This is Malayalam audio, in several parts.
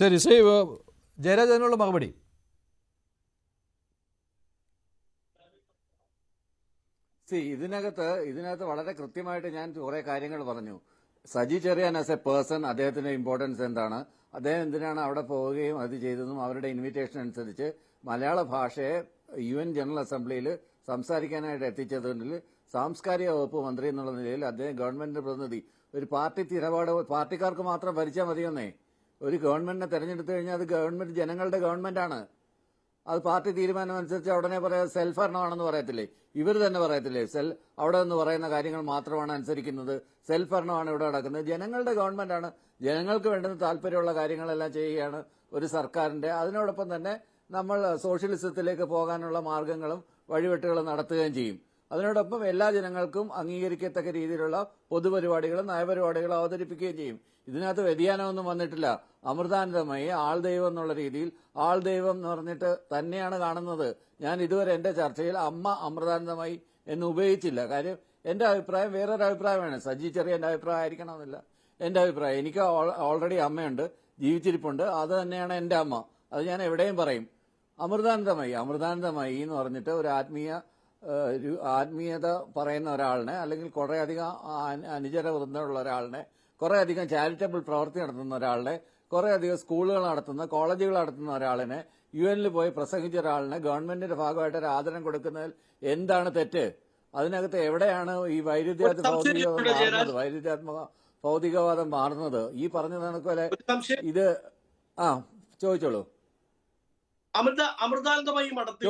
ശരി, ശ്രീ ജയരാജനുള്ള മറുപടി. ഇതിനകത്ത് വളരെ കൃത്യമായിട്ട് ഞാൻ കുറെ കാര്യങ്ങൾ പറഞ്ഞു. Saji Cherian as a person അദ്ദേഹത്തിന്റെ ഇമ്പോർട്ടൻസ് എന്താണ്, അദ്ദേഹം എന്തിനാണ് അവിടെ പോവുകയും അത് ചെയ്തതും അവരുടെ ഇൻവിറ്റേഷൻ അനുസരിച്ച് മലയാള ഭാഷയെ UN ജനറൽ അസംബ്ലിയിൽ സംസാരിക്കാനായിട്ട് എത്തിച്ചതിൽ സാംസ്കാരിക വകുപ്പ് മന്ത്രി എന്നുള്ള നിലയിൽ അദ്ദേഹം ഗവൺമെന്റിന്റെ പ്രതിനിധി. ഒരു പാർട്ടി നിലപാട് പാർട്ടിക്കാർക്ക് മാത്രം ഭരിച്ചാൽ മതിയെന്നേ. ഒരു ഗവൺമെന്റിനെ തെരഞ്ഞെടുത്തു കഴിഞ്ഞാൽ അത് ഗവൺമെന്റ് ജനങ്ങളുടെ ഗവൺമെന്റാണ്. അത് പാർട്ടി തീരുമാനം അനുസരിച്ച് ഉടനെ പറയാം സെൽഫ് ഭരണമാണെന്ന് പറയത്തില്ലേ, ഇവർ തന്നെ പറയത്തില്ലേ അവിടെ നിന്ന് പറയുന്ന കാര്യങ്ങൾ മാത്രമാണ് അനുസരിക്കുന്നത്, സെൽഫ് ഭരണമാണ് ഇവിടെ നടക്കുന്നത്. ജനങ്ങളുടെ ഗവൺമെന്റാണ്, ജനങ്ങൾക്ക് വേണ്ടുന്ന താല്പര്യമുള്ള കാര്യങ്ങളെല്ലാം ചെയ്യുകയാണ് ഒരു സർക്കാരിന്റെ. അതിനോടൊപ്പം തന്നെ നമ്മൾ സോഷ്യലിസത്തിലേക്ക് പോകാനുള്ള മാർഗങ്ങളും വഴിവെട്ടുകളും നടത്തുകയും ചെയ്യും. അതിനോടൊപ്പം എല്ലാ ജനങ്ങൾക്കും അംഗീകരിക്കത്തക്ക രീതിയിലുള്ള പൊതുപരിപാടികളും നയപരിപാടികളും അവതരിപ്പിക്കുകയും ചെയ്യും. ഇതിനകത്ത് വ്യതിയാനമൊന്നും വന്നിട്ടില്ല. അമൃതാനന്ദമയി ആൾദൈവം എന്നുള്ള രീതിയിൽ ആൾദൈവം എന്ന് പറഞ്ഞിട്ട് തന്നെയാണ് കാണുന്നത്. ഞാൻ ഇതുവരെ എന്റെ ചർച്ചയിൽ അമ്മ അമൃതാനന്ദമയി എന്ന് ഉപയോഗിച്ചില്ല. കാര്യം എന്റെ അഭിപ്രായം വേറൊരു അഭിപ്രായമാണ്. സജി ചെറിയന്റെ അഭിപ്രായം ആയിരിക്കണമെന്നില്ല എന്റെ അഭിപ്രായം. എനിക്ക് ഓൾറെഡി അമ്മയുണ്ട്, ജീവിച്ചിരിപ്പുണ്ട്, അത് തന്നെയാണ് എന്റെ അമ്മ. അത് ഞാൻ എവിടെയും പറയും. അമൃതാനന്ദമയി എന്ന് പറഞ്ഞിട്ട് ഒരു ആത്മീയത പറയുന്ന ഒരാളിനെ, അല്ലെങ്കിൽ കുറേയധികം അനുചര വൃന്ദമുള്ള ഒരാളിനെ, കുറേയധികം ചാരിറ്റബിൾ പ്രവൃത്തി നടത്തുന്ന ഒരാളിനെ, കുറേയധികം സ്കൂളുകൾ നടത്തുന്ന കോളേജുകൾ നടത്തുന്ന ഒരാളിനെ, UN പോയി പ്രസംഗിച്ച ഒരാളിനെ ഗവൺമെന്റിന്റെ ഭാഗമായിട്ട് ഒരു ആദരം കൊടുക്കുന്നതിൽ എന്താണ് തെറ്റ്? അതിനകത്ത് എവിടെയാണ് ഈ വൈരുദ്ധ്യാത്മക ഭൗതികവാദം മാറുന്നത്? ഈ പറഞ്ഞ കണക്കുപോലെ ഇത് ചോദിച്ചോളൂ. അമൃതാനന്ദമയി മഠത്തിൽ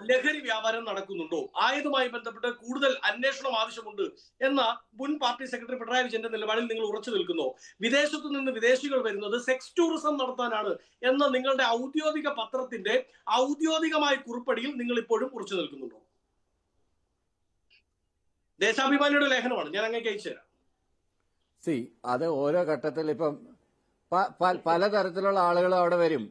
ലഹരി വ്യാപാരം നടക്കുന്നുണ്ടോ, ആയതുമായി ബന്ധപ്പെട്ട് കൂടുതൽ അന്വേഷണം ആവശ്യമുണ്ട് എന്ന മുൻ പാർട്ടി സെക്രട്ടറി പിണറായി വിജയന്റെ നിലപാടിൽ നിങ്ങൾ ഉറച്ചു നിൽക്കുന്നു. വിദേശത്തു നിന്ന് വിദേശികൾ വരുന്നത് സെക്സ് ടൂറിസം നടത്താനാണ് എന്ന നിങ്ങളുടെ ഔദ്യോഗിക പത്രത്തിന്റെ ഔദ്യോഗികമായ കുറിപ്പടിയിൽ നിങ്ങൾ ഇപ്പോഴും ഉറച്ചു നിൽക്കുന്നുണ്ടോ? ദേശാഭിമാനിയുടെ ലേഖനമാണ്, ഞാൻ അങ്ങേക്ക് അയച്ചു തരാം. അത് ഓരോ ഘട്ടത്തിൽ ഇപ്പം പലതരത്തിലുള്ള ആളുകൾ അവിടെ വരും.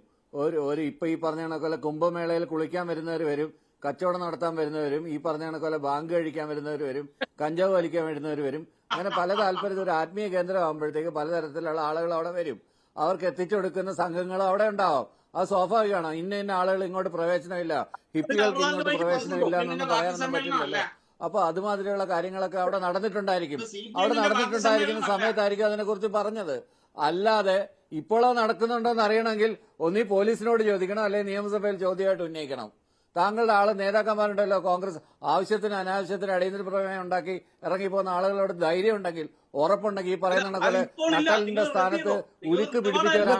ഇപ്പൊ ഈ പറഞ്ഞ കണക്കോലെ കുംഭമേളയിൽ കുളിക്കാൻ വരുന്നവർ വരും, കച്ചവടം നടത്താൻ വരുന്നവരും, ഈ പറഞ്ഞ കണക്കോലെ ബാങ്ക് കഴിക്കാൻ വരുന്നവർ വരും, കഞ്ചാവ് വലിക്കാൻ വരുന്നവർ വരും. അങ്ങനെ പല താല്പര്യത്തിൽ ഒരു ആത്മീയ കേന്ദ്രമാകുമ്പോഴത്തേക്ക് പലതരത്തിലുള്ള ആളുകൾ അവിടെ വരും. അവർക്ക് എത്തിച്ചു കൊടുക്കുന്ന സംഘങ്ങൾ അവിടെ ഉണ്ടാവും. അത് സ്വാഭാവികമാണ്. ഇന്ന ആളുകൾ ഇങ്ങോട്ട് പ്രവേശനമില്ല, ഹിപ്പികൾക്ക് ഇങ്ങോട്ട് പ്രവേശനമില്ല എന്നൊന്നും പറയാനൊന്നും പറ്റില്ലല്ലോ. അപ്പൊ അതുമാതിരിയുള്ള കാര്യങ്ങളൊക്കെ അവിടെ നടന്നിട്ടുണ്ടായിരിക്കും. അവിടെ നടന്നിട്ടുണ്ടായിരിക്കുന്ന സമയത്തായിരിക്കും അതിനെക്കുറിച്ച് പറഞ്ഞത്. അല്ലാതെ ഇപ്പോഴോ നടക്കുന്നുണ്ടോ എന്ന് അറിയണമെങ്കിൽ ഒന്നീ പോലീസിനോട് ചോദിക്കണം, അല്ലെങ്കിൽ നിയമസഭയിൽ ചോദ്യമായിട്ട് ഉന്നയിക്കണം. താങ്കളുടെ നേതാക്കന്മാരുണ്ടല്ലോ കോൺഗ്രസ്, ആവശ്യത്തിന് അനാവശ്യത്തിന് അടിയന്തര പ്രമേയം ഉണ്ടാക്കി ഇറങ്ങിപ്പോകുന്ന ആളുകളോട് ധൈര്യം ഉണ്ടെങ്കിൽ, ഉറപ്പുണ്ടെങ്കിൽ ഈ പറയുന്ന പോലെ നട്ടലിന്റെ സ്ഥാനത്ത് ഉരുക്ക് പിടിപ്പിച്ചവരാണ്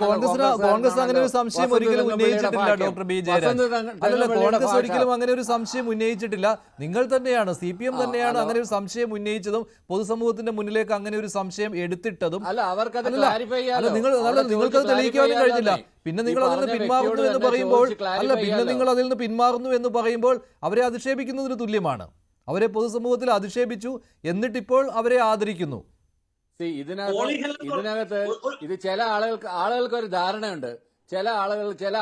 കോൺഗ്രസ്. അങ്ങനെ ഒരു സംശയം ഒരിക്കലും ഉന്നയിച്ചിട്ടില്ല ഡോക്ടർ ബി ജയരാജ്. അല്ലല്ല, കോൺഗ്രസ് ഒരിക്കലും അങ്ങനെ ഒരു സംശയം ഉന്നയിച്ചിട്ടില്ല. നിങ്ങൾ തന്നെയാണ്, CPM തന്നെയാണ് അങ്ങനെ ഒരു സംശയം ഉന്നയിച്ചതും പൊതുസമൂഹത്തിന്റെ മുന്നിലേക്ക് അങ്ങനെ ഒരു സംശയം എടുത്തിട്ടതും. നിങ്ങൾക്കത് തെളിയിക്കാനും കഴിഞ്ഞില്ല. പിന്നെ നിങ്ങൾ അതിൽ നിന്ന് പിന്മാറുന്നു എന്ന് പറയുമ്പോൾ അവരെ അധിക്ഷേപിക്കുന്നതിന് തുല്യമാണ്. അവരെ പൊതുസമൂഹത്തിൽ അധിക്ഷേപിച്ചു, എന്നിട്ടിപ്പോൾ അവരെ ആദരിക്കുന്നു. ഇതിനകത്ത് ഇത് ചില ആളുകൾക്ക് ഒരു ധാരണയുണ്ട്. ചില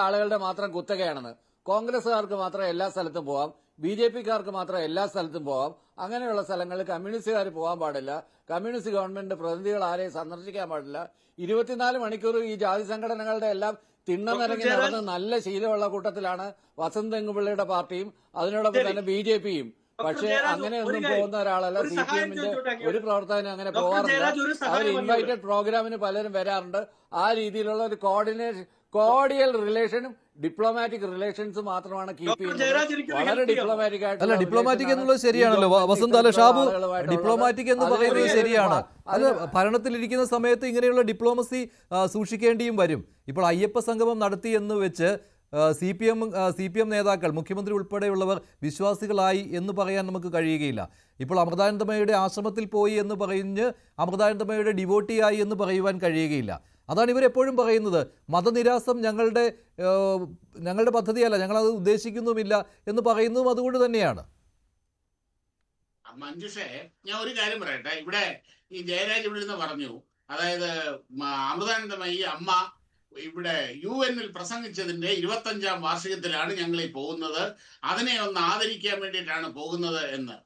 ആളുകളുടെ മാത്രം കുത്തകയാണെന്ന്. കോൺഗ്രസുകാർക്ക് മാത്രം എല്ലാ സ്ഥലത്തും പോവാം, BJPക്കാർക്ക് മാത്രം എല്ലാ സ്ഥലത്തും പോവാം. അങ്ങനെയുള്ള സ്ഥലങ്ങളിൽ കമ്മ്യൂണിസ്റ്റുകാർ പോകാൻ പാടില്ല, കമ്മ്യൂണിസ്റ്റ് ഗവൺമെന്റ് പ്രതിനിധികൾ ആരെയും സന്ദർശിക്കാൻ പാടില്ല. 24 മണിക്കൂർ ഈ ജാതി സംഘടനകളുടെ എല്ലാം തിണ്ണനിറങ്ങി നടന്ന് നല്ല ശീലമുള്ള കൂട്ടത്തിലാണ് വസന്ത് തെങ്ങുപിള്ളയുടെ പാർട്ടിയും അതിനോടൊപ്പം തന്നെ BJPയും. പക്ഷെ അങ്ങനെയൊന്നും പോകുന്ന ഒരാളല്ല. CPMന്റെ ഒരു പ്രവർത്തകനും അങ്ങനെ പോകാറില്ല. അവർ ഇൻവൈറ്റഡ് പ്രോഗ്രാമിന് പലരും വരാറുണ്ട്. ആ രീതിയിലുള്ള ഒരു കോർഡിയൽ റിലേഷനും ഡിപ്ലോമാറ്റിക് റിലേഷൻസ് മാത്രമാണ് കീപ്പ് ചെയ്യുന്നത്. വളരെ ഡിപ്ലോമാറ്റിക് ആയിട്ട്. അല്ല, ഡിപ്ലോമാറ്റിക് എന്നുള്ളത് ശരിയാണല്ലോ വസന്ത്. അല്ല ഷാബു, ഡിപ്ലോമാറ്റിക് എന്ന് പറയുന്നത് ശരിയാണ്. അത് ഭരണത്തിലിരിക്കുന്ന സമയത്ത് ഇങ്ങനെയുള്ള ഡിപ്ലോമസി സൂക്ഷിക്കേണ്ടിയും വരും. ഇപ്പോൾ അയ്യപ്പ സംഗമം നടത്തി എന്ന് വെച്ച് CPM നേതാക്കൾ, മുഖ്യമന്ത്രി ഉൾപ്പെടെയുള്ളവർ വിശ്വാസികളായി എന്ന് പറയാൻ നമുക്ക് കഴിയുകയില്ല. ഇപ്പോൾ അമൃതാനന്ദമയുടെ ആശ്രമത്തിൽ പോയി എന്ന് പറഞ്ഞ് അമൃതാനന്ദമയുടെ ഡിവോട്ടിയായി എന്ന് പറയുവാൻ കഴിയുകയില്ല. അതാണ് ഇവരെപ്പോഴും പറയുന്നത്. മതനിരാസം ഞങ്ങളുടെ പദ്ധതിയല്ല, ഞങ്ങളത് ഉദ്ദേശിക്കുന്നുമില്ല എന്ന് പറയുന്നതും അതുകൊണ്ട് തന്നെയാണ്. മഞ്ജുഷേ, ഞാൻ ഒരു കാര്യം പറയട്ടെ. ഇവിടെ ഈ ജയരാജ് ഇവിടെ നിന്ന് പറഞ്ഞു, അതായത് അമൃതാനന്ദമയി അമ്മ ഇവിടെ UN പ്രസംഗിച്ചതിന്റെ 25ാം വാർഷികത്തിലാണ് ഞങ്ങൾ ഈ പോകുന്നത്, അതിനെ ഒന്ന് ആദരിക്കാൻ വേണ്ടിയിട്ടാണ് പോകുന്നത് എന്ന്.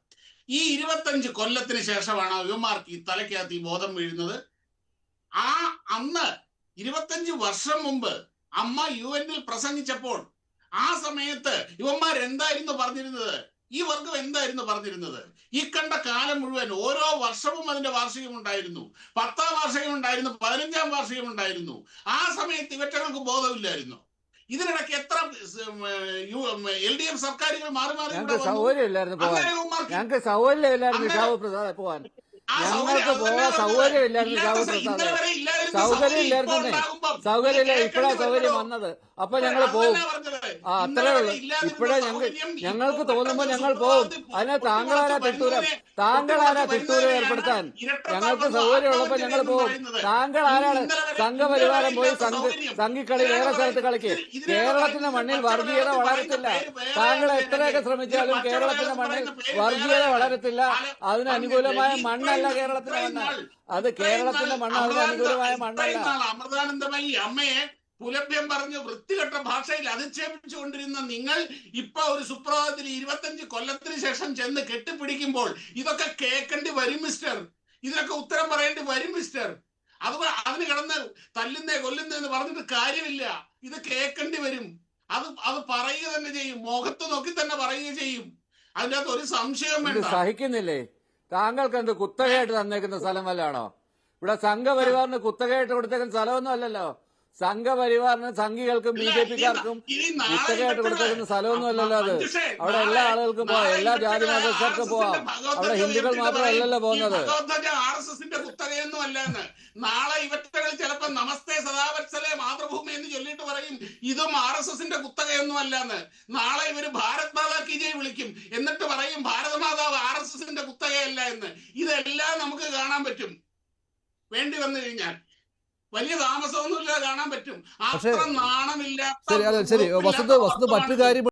ഈ 25 കൊല്ലത്തിന് ശേഷമാണ് യുവമാർക്ക് ഈ തലയ്ക്കകത്ത് ഈ ബോധം വീഴുന്നത്. അന്ന് 25 വർഷം മുമ്പ് അമ്മ UN പ്രസംഗിച്ചപ്പോൾ ആ സമയത്ത് ഇവന്മാരെന്തായിരുന്നു പറഞ്ഞിരുന്നത്? ഈ വർഗം എന്തായിരുന്നു പറഞ്ഞിരുന്നത്? ഈ കണ്ട കാലം മുഴുവൻ ഓരോ വർഷവും അതിന്റെ വാർഷികം ഉണ്ടായിരുന്നു. 10ാം വാർഷികം ഉണ്ടായിരുന്നു, 15ാം വാർഷികം ഉണ്ടായിരുന്നു. ആ സമയത്ത് ഇവറ്റകൾക്ക് ബോധമില്ലായിരുന്നു. ഇതിനിടയ്ക്ക് എത്ര LDF സർക്കാരുകൾ മാറി മാറി ഞങ്ങൾക്ക് സൗകര്യമില്ലായിരുന്നു പോവാൻ. ഞങ്ങൾക്ക് സൗകര്യമില്ലായിരുന്നു ഷാബു പ്രസാദ് പോവാൻ. ഞങ്ങൾക്ക് പോകാൻ സൗകര്യമില്ലായിരുന്നു ഷാബു പ്രസാദ്. സൗകര്യമില്ല. ഇപ്പോഴാ സൗകര്യം വന്നത്. അപ്പൊ ഞങ്ങൾ പോകും. അത്രേ ഉള്ളൂ. ഇപ്പോഴേ ഞങ്ങൾക്ക് തോന്നുമ്പോ ഞങ്ങൾ പോകും. അതിനെ താങ്കളാരാ തിട്ടൂരം ഏർപ്പെടുത്താൻ? ഞങ്ങൾക്ക് സൗകര്യമുള്ളപ്പോ ഞങ്ങൾ പോകും. താങ്കൾ ആരാണ്? സംഘപരിവാരം പോയി സംഘിക്കളി വേറെ സ്ഥലത്ത് കളിക്ക്. കേരളത്തിന്റെ മണ്ണിൽ വർഗീയത വളരത്തില്ല. താങ്കൾ എത്രയൊക്കെ ശ്രമിച്ചാലും കേരളത്തിന്റെ മണ്ണിൽ വർഗീയത വളരത്തില്ല. അതിന് അനുകൂലമായ മണ്ണല്ല കേരളത്തിന്റെ മണ്ണ്. അത് കേരളത്തിന്റെ മണ്ണ്. അതിന് അനുകൂലമായ മണ്ണല്ല. അമൃതാനന്ദമയി അമ്മയെ പുലഭ്യം പറഞ്ഞ് വൃത്തികെട്ട ഭാഷയിൽ അധിക്ഷേപിച്ചുകൊണ്ടിരുന്ന നിങ്ങൾ ഇപ്പൊ ഒരു സുപ്രഭാതത്തിൽ 25 കൊല്ലത്തിന് ശേഷം ചെന്ന് കെട്ടിപ്പിടിക്കുമ്പോൾ ഇതൊക്കെ കേൾക്കേണ്ടി വരും മിസ്റ്റർ. ഇതിനൊക്കെ ഉത്തരം പറയേണ്ടി വരും മിസ്റ്റർ. അതിന് കിടന്ന് തല്ലുന്നേ കൊല്ലുന്നേന്ന് പറഞ്ഞിട്ട് കാര്യമില്ല. ഇത് കേൾക്കേണ്ടി വരും. അത് പറയുക തന്നെ ചെയ്യും. മുഖത്ത് നോക്കി തന്നെ പറയുക ചെയ്യും. അതിൻ്റെ അകത്ത് ഒരു സംശയം വേണ്ട. സഹിക്കുന്നില്ലേ? താങ്കൾക്ക് എന്ത് കുത്തകയായിട്ട് തന്നേക്കുന്ന സ്ഥലം വല്ലാണോ? ഇവിടെ സംഘപരിവാറിന് കുത്തകയായിട്ട് കൊടുത്തേക്കുന്ന സ്ഥലമൊന്നും അല്ലല്ലോ. സംഘപരിവാറിന് സംഘികൾക്കും BJP-ക്കാർക്കും കുത്തകയായിട്ട് കൊടുത്തേക്കുന്ന സ്ഥലമൊന്നും അല്ലല്ലോ. അത് അവിടെ എല്ലാ ആളുകൾക്കും പോവാം. എല്ലാ ജാതി മതസ്ഥർക്കും പോവാം. അവിടെ ഹിന്ദുക്കൾ മാത്രമല്ലല്ലോ പോകുന്നത്. RSSന്റെ കുത്തകയൊന്നും അല്ലെന്ന്. നാളെ ഇവറ്റകൾ ചിലപ്പോ നമസ്തേ സദാവത്സലേ മാതൃഭൂമി എന്ന് ചൊല്ലിയിട്ട് പറയും ഇതും RSSന്റെ കുത്തകയൊന്നും അല്ലെന്ന്. നാളെ ഇവര് ഭാരത് മാതാ കി ജയ് വിളിക്കും. എന്നിട്ട് പറയും ഭാരതമാതാവ് RSSന്റെ കുത്തകയല്ല എന്ന്. ഇതെല്ലാം നമുക്ക് കാണാൻ പറ്റും. വേണ്ടി വന്നു കഴിഞ്ഞാൽ വലിയ താമസമൊന്നുമില്ല, കാണാൻ പറ്റും. അത്ര നാണമില്ല. ശരി വസന്ത് മറ്റു കാര്യം